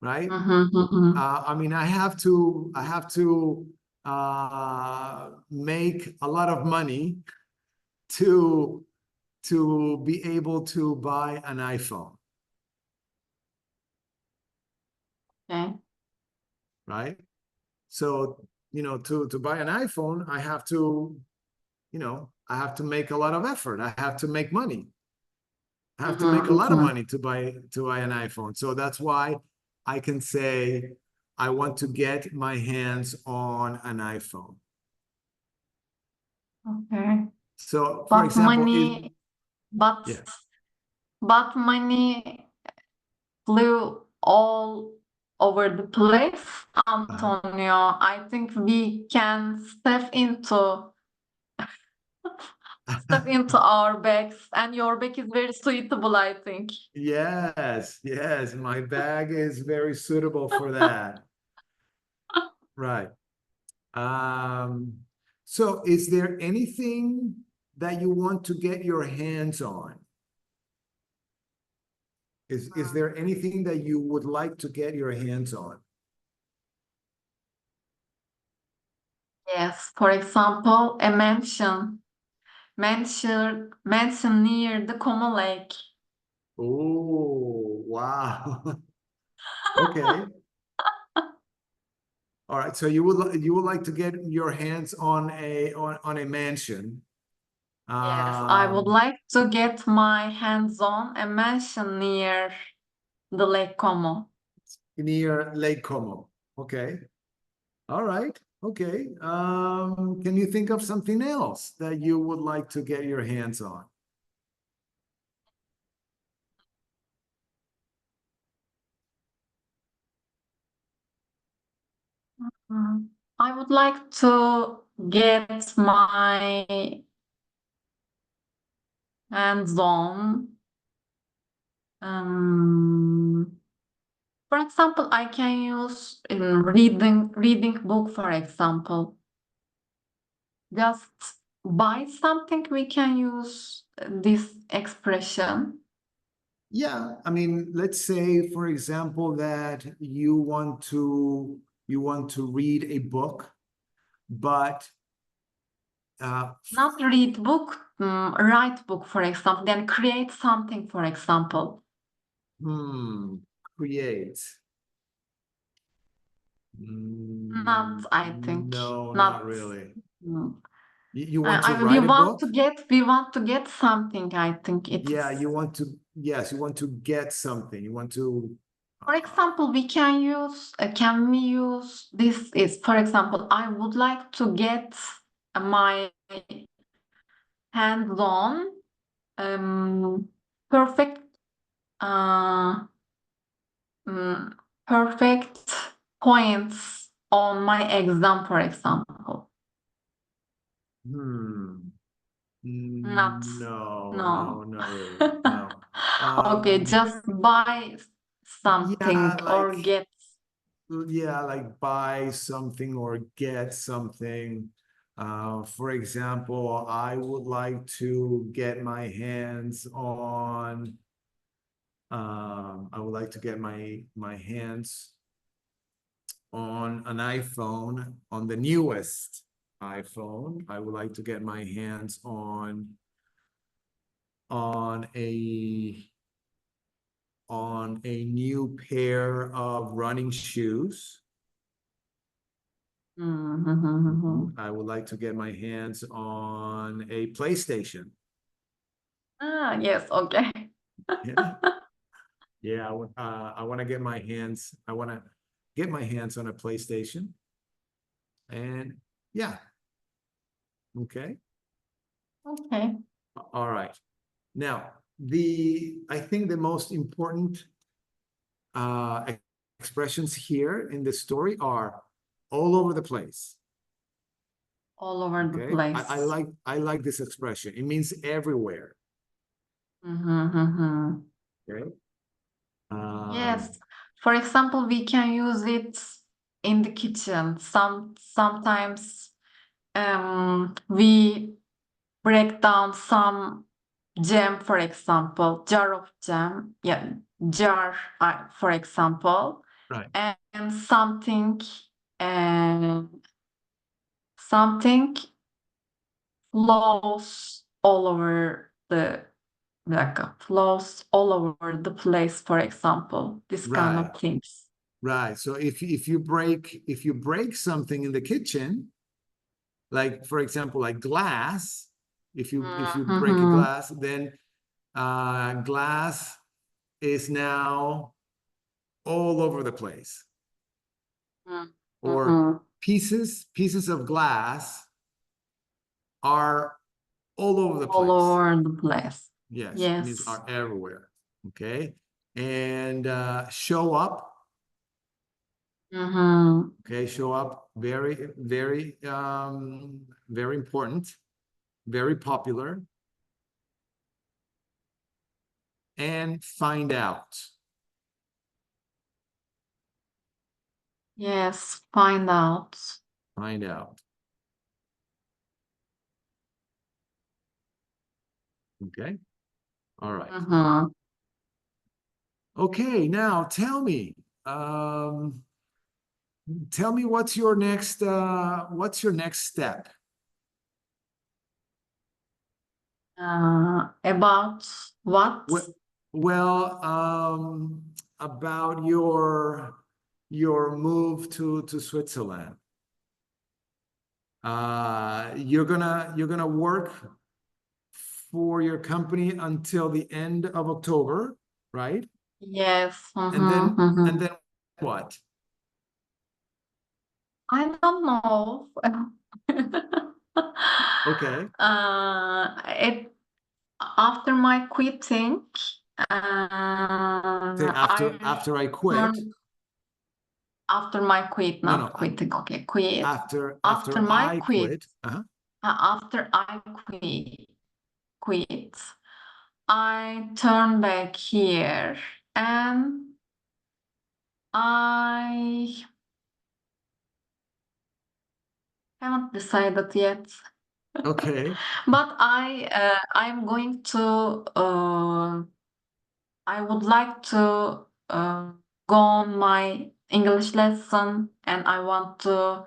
right? Mhm. I mean, I have to make a lot of money to be able to buy an iPhone, Okay. right? So, to buy an iPhone, I have to make a lot of effort. I have to make money. I have to make a lot of Mhm. money to buy an iPhone. So that's why I can say I want to get my hands on an iPhone. Okay. So, for But example, money, but yeah. but money flew all over the place, Uh-huh. Antonio. I think we can step into our bags, and your bag is very suitable, I think. Yes, yes, my bag is very suitable for that. Right. Um, so is there anything that you want to get your hands on? Is there anything that you would like to get your hands on? Yes, for example, a mansion near the Como Lake. Oh, wow. Okay. All right. So you would like to get your hands on a mansion. Yes, I would Um, like to get my hands on a mansion near the Lake Como. near Lake Como. Okay. All right. Okay. Can you think of something else that you would like to get your hands on? Mm, I would like to get my hands on. Um, for example, I can use in reading book, for example. Just buy something, we can use this expression. Yeah, I mean, let's say, for example, that you want to read a book, but Not read book, write book, for example, then create something, for example. hmm, create. Not, I think, No, not not. really. mm, You want to we write a want book? to get something, I think it Yeah, is. yes, you want to get something. You want to, For example, can we use this is, for example, I would like to get my hands on perfect uh, mm, perfect points on my exam, for example. hmm, Not, no, no, no. not really. No. Okay, Um, just buy yeah, something or get. like buy something or get something. For example, I would like to get my hands on, I would like to get my hands on an iPhone, on the newest iPhone. I would like to get my hands on a new pair of running shoes. I would like to get my hands on a PlayStation. Ah, yes, okay. Yeah, yeah. I want to get my hands. I want to get my hands on a PlayStation, and yeah. Okay. Okay. All right. Now, I think the most important uh, expressions here in the story are all over the place. All over the Okay, place. I like this expression. It means everywhere. Mm-hmm. Okay. Um, Yes. For example, we can use it. in the kitchen. Sometimes we break down some jam, for example, jar of jam, yeah, jar, for example, Right. and something flows all over the like flows all over the place, for example, this kind Right. of things. Right. So if you break something in the kitchen, like for example, like glass, if you break a Mm-hmm. glass, then glass is now all over the place. Or Mm-hmm. pieces of glass are all over the All place. over the place. Yes, it means Yes. are everywhere. Okay. And show up. Mm-hmm. Okay, show up. Very, very, very important, very popular. And find out. Yes, find out. Find out. Okay. All right. Mm-hmm. Okay, now um, tell me what's your next step? About what? Well, well, about your move to Switzerland. You're gonna work for your company until the end of October, right? Yes. And Mm-hmm. then Mm-hmm. and then what? I don't know. Okay. It after my quitting, Say after I after I quit. turned after my quit, No, not no. quitting. Okay, quit. After After my I quit, quit. Uh-huh. after I quit, I turned back here and I haven't decided yet. Okay. But I'm going to I would like to go on my English lesson and I want to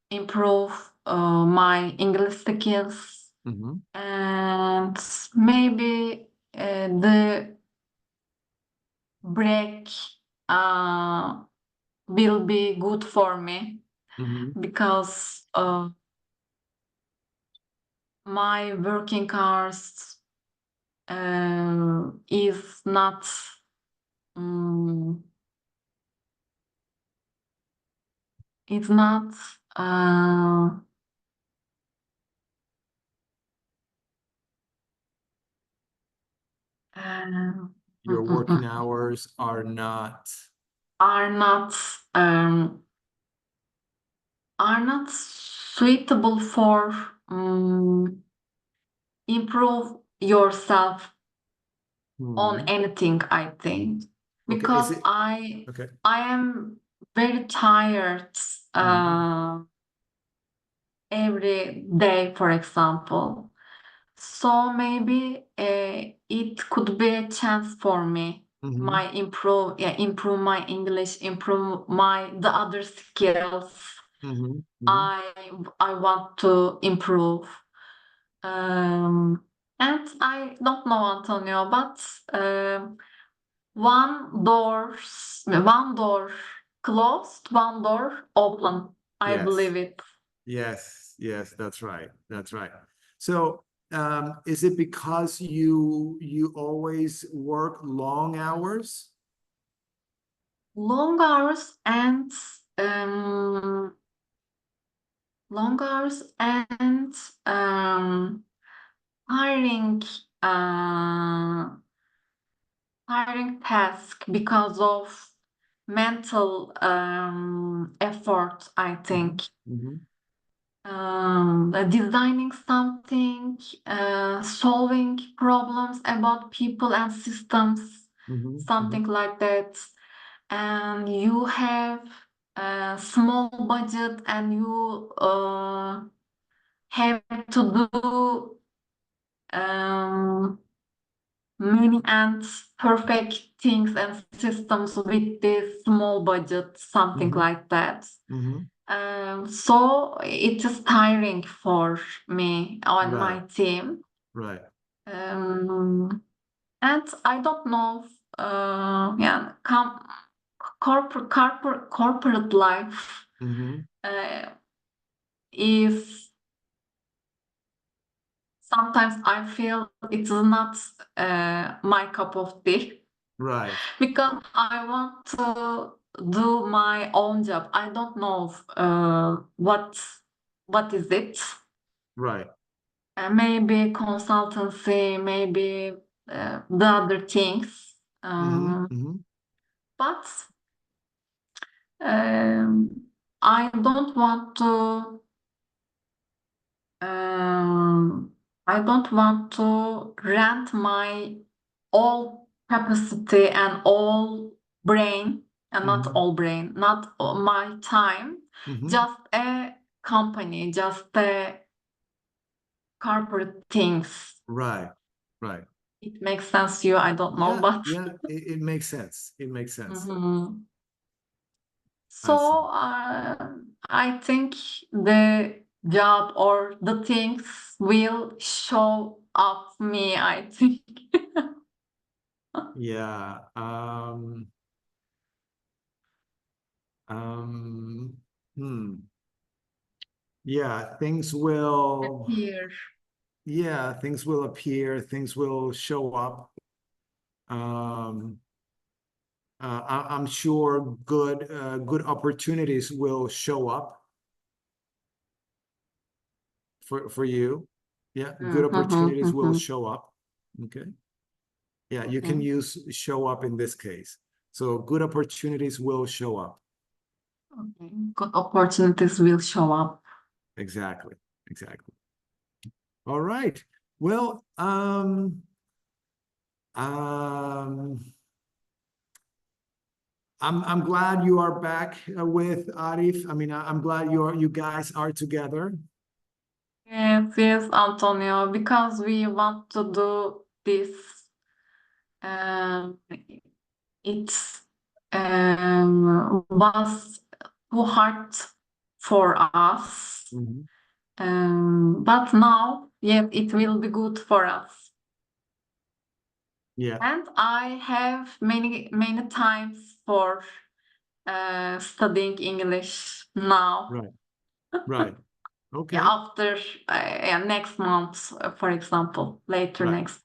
improve my English skills Mm-hmm. and maybe the break uh, will be good for me Mm-hmm. because my working hours is not um, it's not uh, Your working hours are not um, are not suitable for improve yourself on Mhm. anything, I think, Okay. Is because it okay? I am very tired Mm-hmm. every day, for example. So maybe it could be a chance for me. Mm-hmm. My improve my English, improve my the other skills. Mm-hmm. Mm-hmm. I I want to improve. Um, and I don't know, Antonio, but one door closed, one door open. I Yes. believe it. Yes. Yes. That's right. That's right. So, is it because you always work long hours? Long hours and um, long hours and um, hiring uh, hiring task because of mental effort, I Mm-hmm. think. Mm-hmm. Designing something, solving problems about people and systems, Mm-hmm. Mm-hmm. something like that. And you have small budget and you have to do many and perfect things and systems with this small budget, something Mm-hmm. like that. Mm-hmm. So it is tiring for me on Right. my team. Right. And I don't know, yeah, corporate life Mm-hmm. uh, is sometimes I feel it's not my cup of tea Right. because I want to do my own job. I don't know what is it. Right. Maybe consultancy, maybe the other things. Mm-hmm. Um, Mm-hmm. but um, I don't want to. Um, I don't want to rent my all capacity and all brain, and not Mm-hmm. all brain, not all my time, Mm-hmm. just a company, just a corporate things. Right. Right. It makes sense to you, I don't know, Yeah. but Yeah. It makes sense. It makes sense. Mhm. I see. So I think the job or the things will show up me, I think. Yeah. Um, hmm. Yeah, things will, Appear. yeah, things will appear, things will show up. Um, I'm sure good opportunities will show up for you. Yeah, good Mhm, opportunities will mhm. show up. Okay. Yeah, you can Okay. use show up in this case. So good opportunities will show up. Okay. Good opportunities will show up. Exactly. Exactly. All right. Well, um, I'm glad you are back with Arif. I mean, I'm glad you guys are together. Yes, yes, Antonio, because we want to do this. Um, it was too hard for us. Mhm. But now, yes, it will be good for us. Yeah, And I have many times for studying English now. right, right. Yeah, Okay, after yeah, next month, for example, later right, next.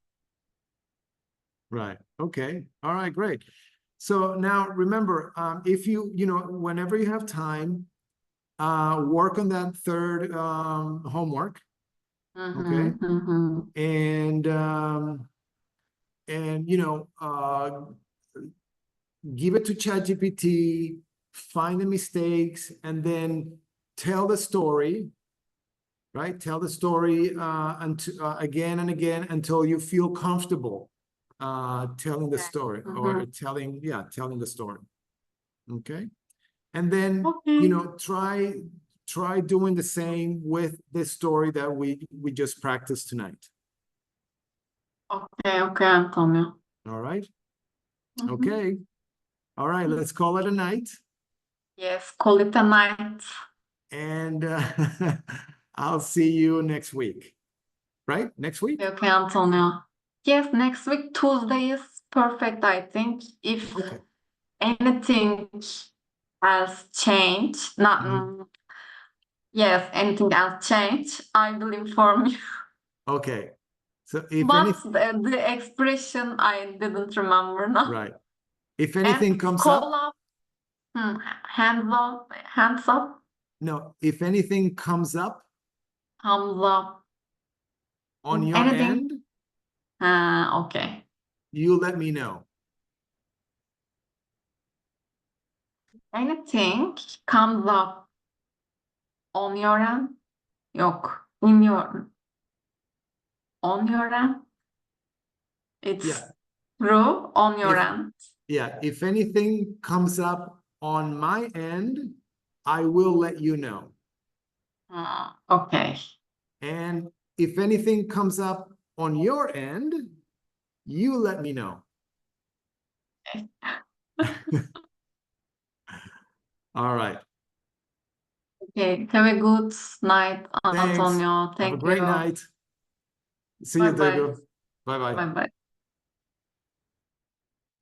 right. Okay. All right, great. So now remember, if whenever you have time, work on that third homework, okay? Mm-hmm, mm-hmm. And give it to ChatGPT, find the mistakes, and then tell the story, right? Tell the story again and again until you feel comfortable telling the story Mm-hmm. or telling the story. Okay. And then, Okay. try doing the same with this story that we just practiced tonight. Okay, okay, Antonio. All right. Mm-hmm. Okay. All right. Let's call it a night. Yes, call it a night. And I'll see you next week. Right? Next week? Okay, Antonio. Yes, next week, Tuesday is perfect, I think. If Okay. anything else change, not, Mhm. yes, anything else change, I will inform you. Okay. So if any But the expression I didn't remember now. right. If And anything comes call up, up, hands up, no, if anything comes up thumbs up, on your anything. end, Okay. you let me know. Anything comes up on your end? Yok. In your, on your end? It's Yeah. true on your If end. yeah, if anything comes up on my end, I will let you know. Okay. And if anything comes up on your end, you let me know. All right. Okay. Have a good night, Thanks. Antonio. Have a Thank great you. night. See you, Bye bye. Duygu. Bye-bye. Bye bye.